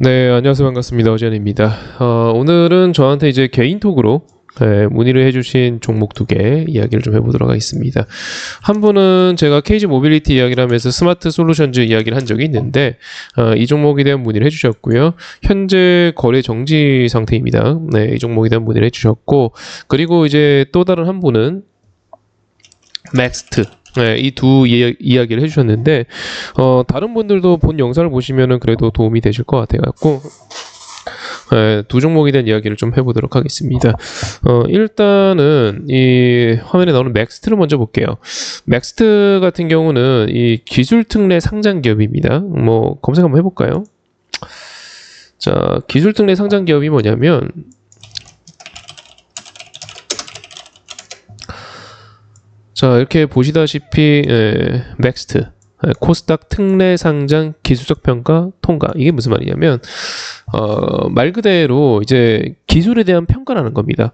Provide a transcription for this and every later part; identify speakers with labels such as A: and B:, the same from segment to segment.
A: 네, 안녕하세요. 반갑습니다. 어지연입니다. 오늘은 저한테 이제 개인톡으로 문의를 해주신 종목 두 개 이야기를 좀 해보도록 하겠습니다. 한 분은 제가 KG 모빌리티 이야기를 하면서 스마트 솔루션즈 이야기를 한 적이 있는데, 이 종목에 대한 문의를 해주셨고요. 현재 거래 정지 상태입니다. 네, 이 종목에 대한 문의를 해주셨고, 그리고 이제 또 다른 한 분은 맥스트. 네, 이 두 이야기를 해주셨는데, 다른 분들도 본 영상을 보시면은 그래도 도움이 되실 것 같아갖고, 두 종목에 대한 이야기를 좀 해보도록 하겠습니다. 일단은 이 화면에 나오는 맥스트를 먼저 볼게요. 맥스트 같은 경우는 이 기술 특례 상장 기업입니다. 뭐 검색 한번 해볼까요? 자, 기술 특례 상장 기업이 뭐냐면 자, 이렇게 보시다시피 맥스트 코스닥 특례 상장 기술적 평가 통과. 이게 무슨 말이냐면 말 그대로 이제 기술에 대한 평가라는 겁니다.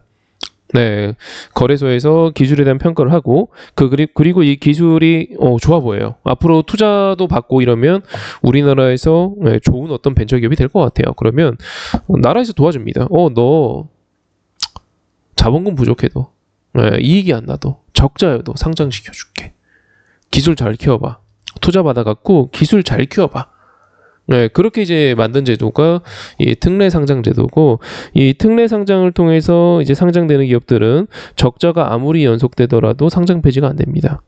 A: 네, 거래소에서 기술에 대한 평가를 하고 그리고 이 기술이 좋아 보여요. 앞으로 투자도 받고 이러면 우리나라에서 좋은 어떤 벤처 기업이 될 것 같아요. 그러면 나라에서 도와줍니다. 너 자본금 부족해도 이익이 안 나도 적자여도 상장시켜줄게. 기술 잘 키워봐. 투자 받아갖고 기술 잘 키워봐. 네, 그렇게 이제 만든 제도가 이 특례 상장 제도고, 이 특례 상장을 통해서 이제 상장되는 기업들은 적자가 아무리 연속되더라도 상장 폐지가 안 됩니다.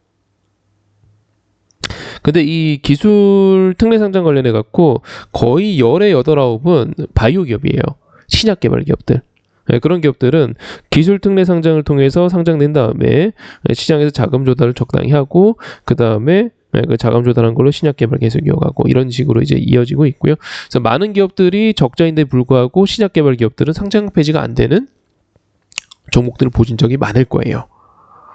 A: 근데 이 기술 특례 상장 관련해 갖고 거의 열의 8, 9은 바이오 기업이에요. 신약 개발 기업들. 네, 그런 기업들은 기술 특례 상장을 통해서 상장된 다음에 시장에서 자금 조달을 적당히 하고 그 다음에 그 자금 조달한 걸로 신약 개발 계속 이어가고 이런 식으로 이제 이어지고 있고요. 그래서 많은 기업들이 적자인데 불구하고 신약 개발 기업들은 상장 폐지가 안 되는 종목들을 보신 적이 많을 거예요.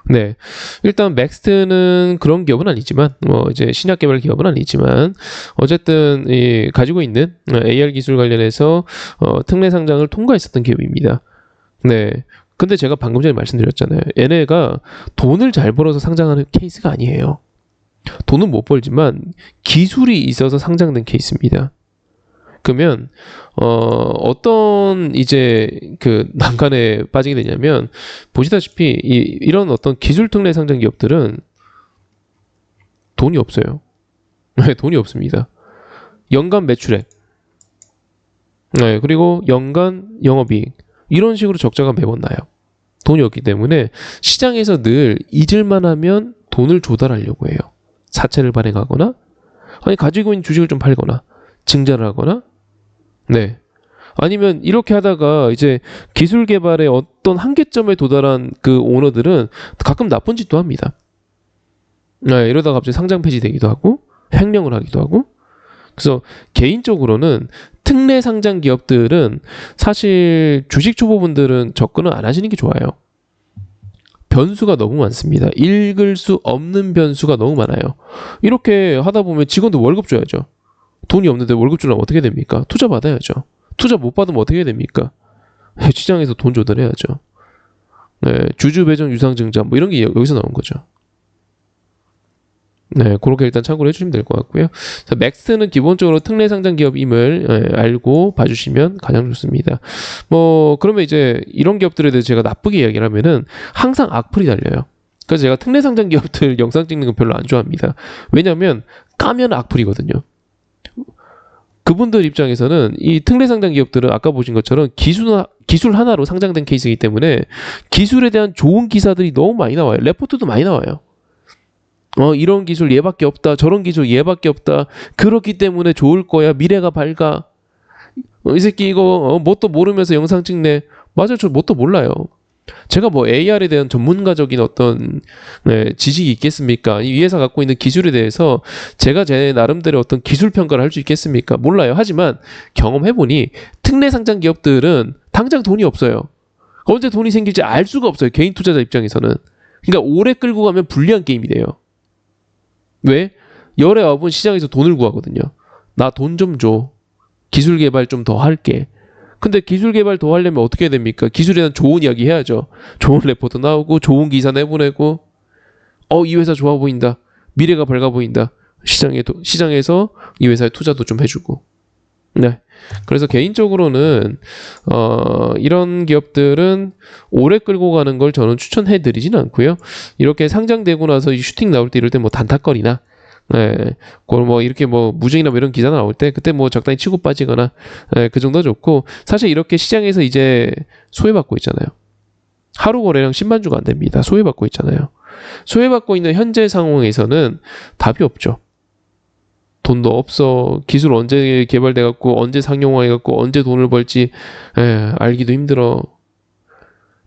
A: 네, 일단 맥스트는 그런 기업은 아니지만 이제 신약 개발 기업은 아니지만 어쨌든 가지고 있는 AR 기술 관련해서 특례 상장을 통과했었던 기업입니다. 네. 근데 제가 방금 전에 말씀드렸잖아요. 얘네가 돈을 잘 벌어서 상장하는 케이스가 아니에요. 돈은 못 벌지만 기술이 있어서 상장된 케이스입니다. 그러면 어떤 이제 그 난간에 빠지게 되냐면 보시다시피 이런 어떤 기술 특례 상장 기업들은 돈이 없어요. 네, 돈이 없습니다. 연간 매출액, 네, 그리고 연간 영업이익 이런 식으로 적자가 매번 나요. 돈이 없기 때문에 시장에서 늘 잊을만 하면 돈을 조달하려고 해요. 사채를 발행하거나 아니 가지고 있는 주식을 좀 팔거나 증자를 하거나 네. 아니면 이렇게 하다가 이제 기술 개발의 어떤 한계점에 도달한 그 오너들은 가끔 나쁜 짓도 합니다. 네, 이러다가 갑자기 상장 폐지되기도 하고 횡령을 하기도 하고. 그래서 개인적으로는 특례 상장 기업들은 사실 주식 초보분들은 접근을 안 하시는 게 좋아요. 변수가 너무 많습니다. 읽을 수 없는 변수가 너무 많아요. 이렇게 하다 보면 직원들 월급 줘야죠. 돈이 없는데 월급 주려면 어떻게 됩니까? 투자 받아야죠. 투자 못 받으면 어떻게 됩니까? 시장에서 돈 조달해야죠. 네, 주주 배정 유상증자 뭐 이런 게 여기서 나온 거죠. 네, 그렇게 일단 참고를 해주시면 될 것 같고요. 자, 맥스는 기본적으로 특례 상장 기업임을 알고 봐주시면 가장 좋습니다. 그러면 이제 이런 기업들에 대해서 제가 나쁘게 이야기를 하면은 항상 악플이 달려요. 그래서 제가 특례 상장 기업들 영상 찍는 건 별로 안 좋아합니다. 왜냐면 까면 악플이거든요. 그분들 입장에서는 이 특례 상장 기업들은 아까 보신 것처럼 기술 하나로 상장된 케이스이기 때문에 기술에 대한 좋은 기사들이 너무 많이 나와요. 레포트도 많이 나와요. 이런 기술 얘밖에 없다. 저런 기술 얘밖에 없다. 그렇기 때문에 좋을 거야. 미래가 밝아. 이 새끼 이거 뭣도 모르면서 영상 찍네. 맞아요. 저 뭣도 몰라요. 제가 AR에 대한 전문가적인 어떤 지식이 있겠습니까? 이 회사 갖고 있는 기술에 대해서 제가 제 나름대로 어떤 기술 평가를 할 수 있겠습니까? 몰라요. 하지만 경험해보니 특례 상장 기업들은 당장 돈이 없어요. 언제 돈이 생길지 알 수가 없어요. 개인 투자자 입장에서는. 그러니까 오래 끌고 가면 불리한 게임이 돼요. 왜? 열의 아홉은 시장에서 돈을 구하거든요. 나 돈 좀 줘. 기술 개발 좀 더 할게. 근데 기술 개발 더 하려면 어떻게 해야 됩니까? 기술에 대한 좋은 이야기 해야죠. 좋은 레포트 나오고 좋은 기사 내보내고 이 회사 좋아 보인다. 미래가 밝아 보인다. 시장에서 이 회사에 투자도 좀 해주고 네. 그래서 개인적으로는 이런 기업들은 오래 끌고 가는 걸 저는 추천해 드리진 않고요. 이렇게 상장되고 나서 이 슈팅 나올 때 이럴 때 뭐 단타거리나 네, 그걸 뭐 이렇게 뭐 무증이나 뭐 이런 기사 나올 때 그때 뭐 적당히 치고 빠지거나 그 정도 좋고 사실 이렇게 시장에서 이제 소외받고 있잖아요. 하루 거래량 10만 주가 안 됩니다. 소외받고 있잖아요. 소외받고 있는 현재 상황에서는 답이 없죠. 돈도 없어. 기술 언제 개발돼 갖고 언제 상용화해 갖고 언제 돈을 벌지 알기도 힘들어.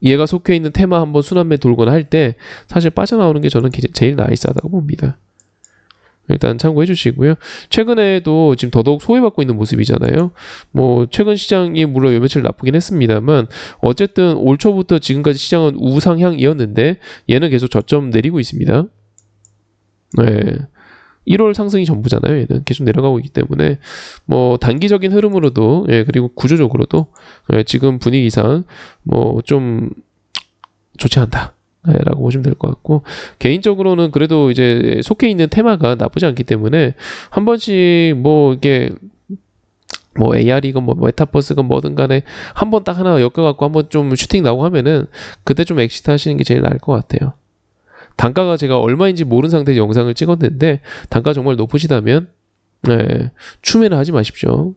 A: 얘가 속해 있는 테마 한번 순환매 돌거나 할 때 사실 빠져나오는 게 저는 제일 나이스하다고 봅니다. 일단 참고해 주시고요. 최근에도 지금 더더욱 소외받고 있는 모습이잖아요. 뭐 최근 시장이 물론 요 며칠 나쁘긴 했습니다만 어쨌든 올 초부터 지금까지 시장은 우상향이었는데 얘는 계속 저점 내리고 있습니다. 네. 1월 상승이 전부잖아요. 얘는 계속 내려가고 있기 때문에 뭐 단기적인 흐름으로도 그리고 구조적으로도 지금 분위기상 뭐 좀 좋지 않다. 라고 보시면 될 것 같고 개인적으로는 그래도 이제 속해 있는 테마가 나쁘지 않기 때문에 한 번씩 뭐 이게 뭐 AR이건 뭐 메타버스건 뭐든 간에 한 번 딱 하나 엮어갖고 한번 좀 슈팅 나오고 하면은 그때 좀 엑시트 하시는 게 제일 나을 것 같아요. 단가가 제가 얼마인지 모르는 상태에서 영상을 찍었는데 단가 정말 높으시다면 추매는 하지 마십시오.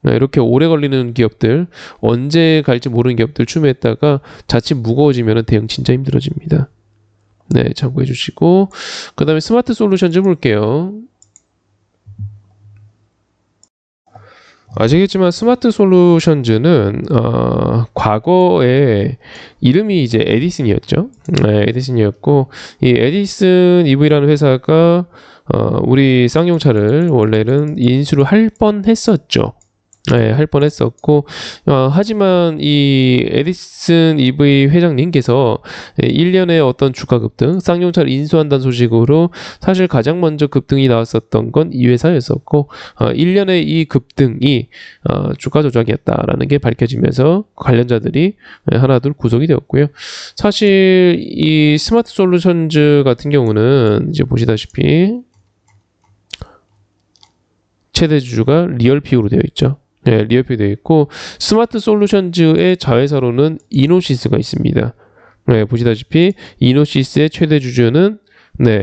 A: 이렇게 오래 걸리는 기업들 언제 갈지 모르는 기업들 추매했다가 자칫 무거워지면 대응 진짜 힘들어집니다. 네, 참고해 주시고 그 다음에 스마트 솔루션즈 볼게요. 아시겠지만 스마트 솔루션즈는 과거에 이름이 이제 에디슨이었죠. 에디슨이었고 이 에디슨 EV라는 회사가 우리 쌍용차를 원래는 인수를 할 뻔했었죠. 할 뻔했었고 하지만 이 에디슨 EV 회장님께서 1년에 어떤 주가 급등, 쌍용차를 인수한다는 소식으로 사실 가장 먼저 급등이 나왔었던 건 이 회사였었고 1년에 이 급등이 주가 조작이었다라는 게 밝혀지면서 관련자들이 하나둘 구속이 되었고요. 사실 이 스마트 솔루션즈 같은 경우는 이제 보시다시피 최대 주주가 리얼피우로 되어 있죠. 네, 리얼피 되어 있고 스마트 솔루션즈의 자회사로는 이노시스가 있습니다. 네, 보시다시피 이노시스의 최대 주주는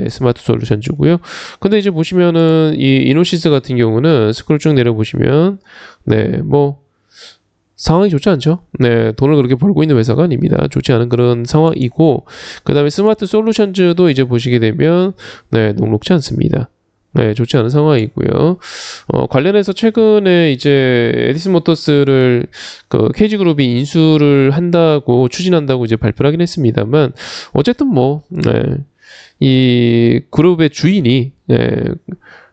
A: 스마트 솔루션즈고요. 근데 이제 보시면은 이 이노시스 같은 경우는 스크롤 쭉 내려보시면 뭐 상황이 좋지 않죠. 돈을 그렇게 벌고 있는 회사가 아닙니다. 좋지 않은 그런 상황이고 그 다음에 스마트 솔루션즈도 이제 보시게 되면 녹록지 않습니다. 좋지 않은 상황이고요. 관련해서 최근에 이제 에디슨 모터스를 그 KG그룹이 인수를 한다고 추진한다고 이제 발표를 하긴 했습니다만 어쨌든 뭐 이 그룹의 주인이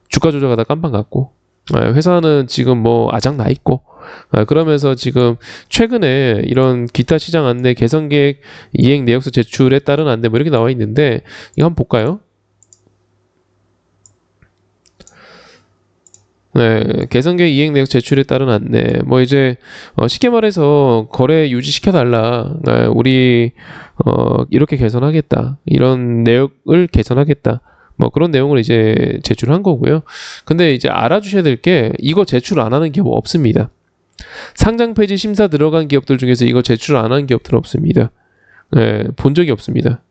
A: 주가 조작하다 깜빵 갔고 회사는 지금 뭐 아작 나 있고 그러면서 지금 최근에 이런 기타 시장 안내 개선 계획 이행 내역서 제출에 따른 안내 뭐 이렇게 나와 있는데 이거 한번 볼까요? 개선계획 이행 내역 제출에 따른 안내. 뭐 이제 쉽게 말해서 거래 유지시켜달라. 우리 이렇게 개선하겠다. 이런 내역을 개선하겠다. 뭐 그런 내용을 이제 제출한 거고요. 근데 이제 알아주셔야 될 게 이거 제출 안 하는 기업 없습니다. 상장 폐지 심사 들어간 기업들 중에서 이거 제출 안 한 기업들은 없습니다. 본 적이 없습니다.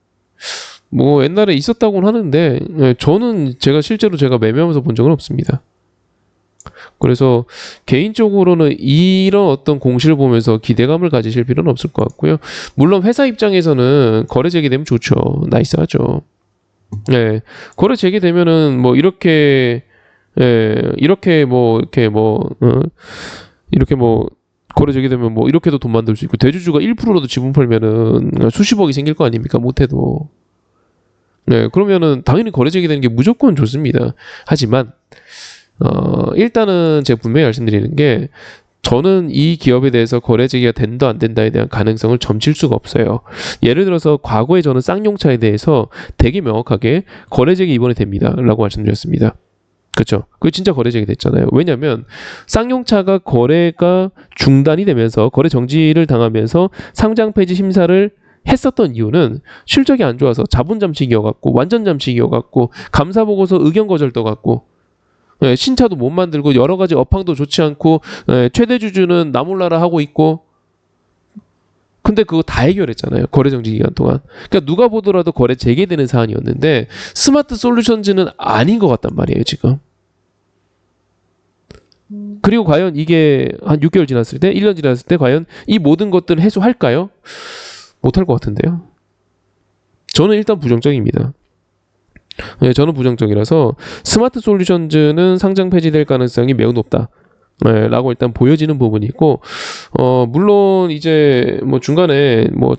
A: 뭐 옛날에 있었다고는 하는데 저는 실제로 제가 매매하면서 본 적은 없습니다. 그래서 개인적으로는 이런 어떤 공시를 보면서 기대감을 가지실 필요는 없을 것 같고요. 물론 회사 입장에서는 거래 재개되면 좋죠. 나이스하죠. 거래 재개되면은 뭐 이렇게 거래 재개되면 뭐 이렇게도 돈 만들 수 있고 대주주가 1%라도 지분 팔면은 수십억이 생길 거 아닙니까? 못해도. 그러면은 당연히 거래 재개되는 게 무조건 좋습니다. 하지만 일단은 제가 분명히 말씀드리는 게 저는 이 기업에 대해서 거래 재개가 된다 안 된다에 대한 가능성을 점칠 수가 없어요. 예를 들어서 과거에 저는 쌍용차에 대해서 되게 명확하게 거래 재개 이번에 됩니다 라고 말씀드렸습니다. 그렇죠? 그게 진짜 거래 재개됐잖아요. 왜냐하면 쌍용차가 거래가 중단이 되면서 거래 정지를 당하면서 상장 폐지 심사를 했었던 이유는 실적이 안 좋아서 자본 잠식이어갖고 완전 잠식이어갖고 감사 보고서 의견 거절 떠갖고 신차도 못 만들고 여러 가지 업황도 좋지 않고 최대 주주는 나 몰라라 하고 있고 근데 그거 다 해결했잖아요. 거래 정지 기간 동안. 그러니까 누가 보더라도 거래 재개되는 사안이었는데 스마트 솔루션즈는 아닌 것 같단 말이에요, 지금. 그리고 과연 이게 한 6개월 지났을 때, 1년 지났을 때 과연 이 모든 것들을 해소할까요? 못할 것 같은데요. 저는 일단 부정적입니다. 저는 부정적이라서 스마트 솔루션즈는 상장 폐지될 가능성이 매우 높다. 라고 일단 보여지는 부분이 있고, 물론 이제 뭐 중간에 뭐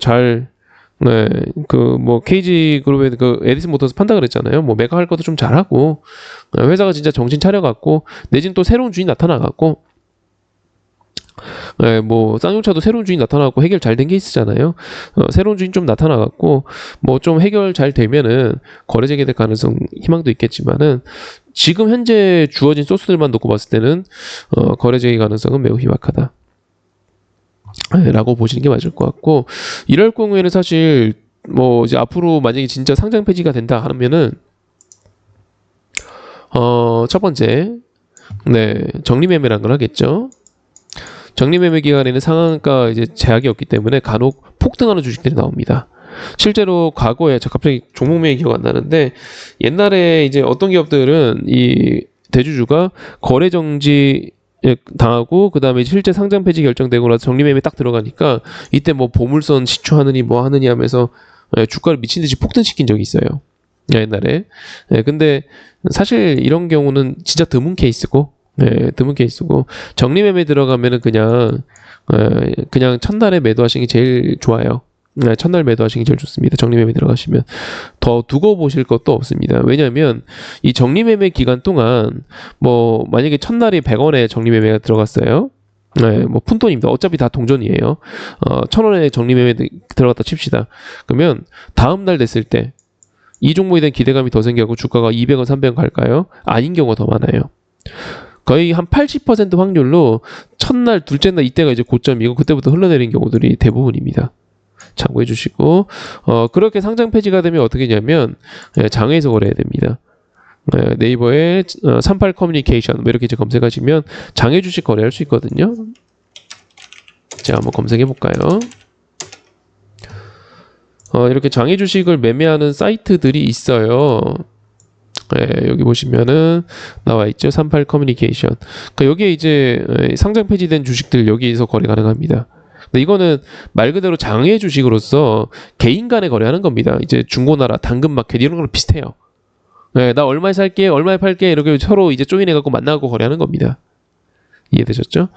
A: KG 그룹의 그 에디슨 모터스 판다 그랬잖아요. 뭐 메가 할 것도 좀 잘하고, 회사가 진짜 정신 차려갖고, 내진 또 새로운 주인 나타나갖고, 뭐 쌍용차도 새로운 주인 나타나갖고 해결 잘 된 케이스잖아요. 새로운 주인 좀 나타나갖고 뭐 좀 해결 잘 되면은 거래 재개될 가능성 희망도 있겠지만은 지금 현재 주어진 소스들만 놓고 봤을 때는 거래 재개 가능성은 매우 희박하다. 라고 보시는 게 맞을 것 같고, 이럴 경우에는 사실 뭐 이제 앞으로 만약에 진짜 상장 폐지가 된다 하면은 첫 번째 정리매매라는 걸 하겠죠. 정리매매 기간에는 상한가 이제 제약이 없기 때문에 간혹 폭등하는 주식들이 나옵니다. 실제로 과거에 저 갑자기 종목명이 기억 안 나는데 옛날에 이제 어떤 기업들은 이 대주주가 거래 정지 당하고 그다음에 실제 상장 폐지 결정되고 나서 정리매매 딱 들어가니까 이때 뭐 보물선 시추하느니 뭐 하느니 하면서 주가를 미친 듯이 폭등시킨 적이 있어요. 옛날에. 근데 사실 이런 경우는 진짜 드문 케이스고 드문 케이스고 정리매매 들어가면은 그냥 첫날에 매도하시는 게 제일 좋아요. 첫날 매도하시는 게 제일 좋습니다. 정리매매 들어가시면 더 두고 보실 것도 없습니다. 왜냐하면 이 정리매매 기간 동안 뭐 만약에 첫날이 100원에 정리매매가 들어갔어요. 뭐 푼돈입니다. 어차피 다 동전이에요. 1000원에 정리매매 들어갔다 칩시다. 그러면 다음 날 됐을 때 이 종목에 대한 기대감이 더 생겨서 주가가 200원, 300원 갈까요? 아닌 경우가 더 많아요. 거의 한 80% 확률로 첫날, 둘째 날 이때가 이제 고점이고 그때부터 흘러내리는 경우들이 대부분입니다. 참고해 주시고 그렇게 상장 폐지가 되면 어떻게 되냐면 장외에서 거래해야 됩니다. 네이버에 38 커뮤니케이션 뭐 이렇게 이제 검색하시면 장외 주식 거래할 수 있거든요. 자, 한번 검색해 볼까요? 이렇게 장외 주식을 매매하는 사이트들이 있어요. 여기 보시면은 나와 있죠. 38 커뮤니케이션. 그러니까 여기에 이제 상장 폐지된 주식들 여기에서 거래 가능합니다. 근데 이거는 말 그대로 장외 주식으로서 개인 간에 거래하는 겁니다. 이제 중고나라, 당근마켓 이런 거랑 비슷해요. 나 얼마에 살게, 얼마에 팔게 이렇게 서로 이제 조인해갖고 만나고 거래하는 겁니다. 이해되셨죠?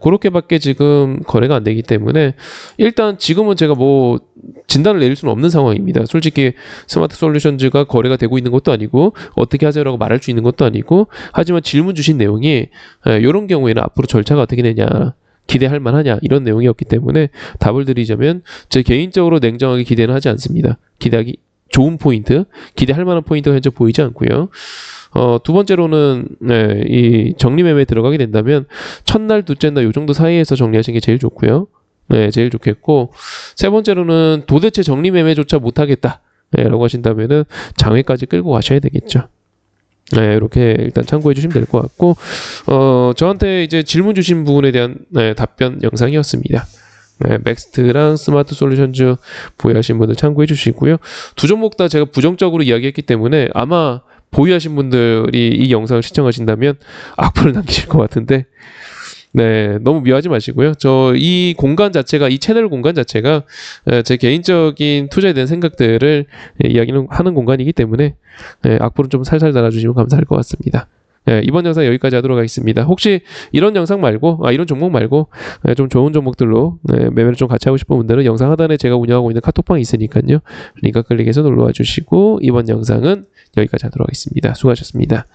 A: 그렇게밖에 지금 거래가 안 되기 때문에 일단 지금은 제가 뭐 진단을 내릴 수는 없는 상황입니다. 솔직히 스마트 솔루션즈가 거래가 되고 있는 것도 아니고 어떻게 하자라고 말할 수 있는 것도 아니고 하지만 질문 주신 내용이 이런 경우에는 앞으로 절차가 어떻게 되냐 기대할 만하냐 이런 내용이었기 때문에 답을 드리자면 제 개인적으로 냉정하게 기대는 하지 않습니다. 기대하기 좋은 포인트, 기대할 만한 포인트가 현재 보이지 않고요. 두 번째로는 이 정리매매에 들어가게 된다면 첫날, 둘째 날 요 정도 사이에서 정리하시는 게 제일 좋고요. 제일 좋겠고 세 번째로는 도대체 정리매매조차 못하겠다 라고 하신다면은 장외까지 끌고 가셔야 되겠죠. 이렇게 일단 참고해 주시면 될 것 같고 저한테 이제 질문 주신 부분에 대한 답변 영상이었습니다. 맥스트랑 스마트 솔루션즈 보유하신 분들 참고해 주시고요. 두 종목 다 제가 부정적으로 이야기했기 때문에 아마 보유하신 분들이 이 영상을 시청하신다면 악플을 남기실 것 같은데 너무 미워하지 마시고요. 저 이 공간 자체가 이 채널 공간 자체가 제 개인적인 투자에 대한 생각들을 이야기하는 공간이기 때문에 악플은 좀 살살 달아주시면 감사할 것 같습니다. 이번 영상 여기까지 하도록 하겠습니다. 혹시 이런 영상 말고 이런 종목 말고 좀 좋은 종목들로 매매를 좀 같이 하고 싶은 분들은 영상 하단에 제가 운영하고 있는 카톡방이 있으니까요. 링크 클릭해서 놀러와 주시고 이번 영상은 여기까지 하도록 하겠습니다. 수고하셨습니다.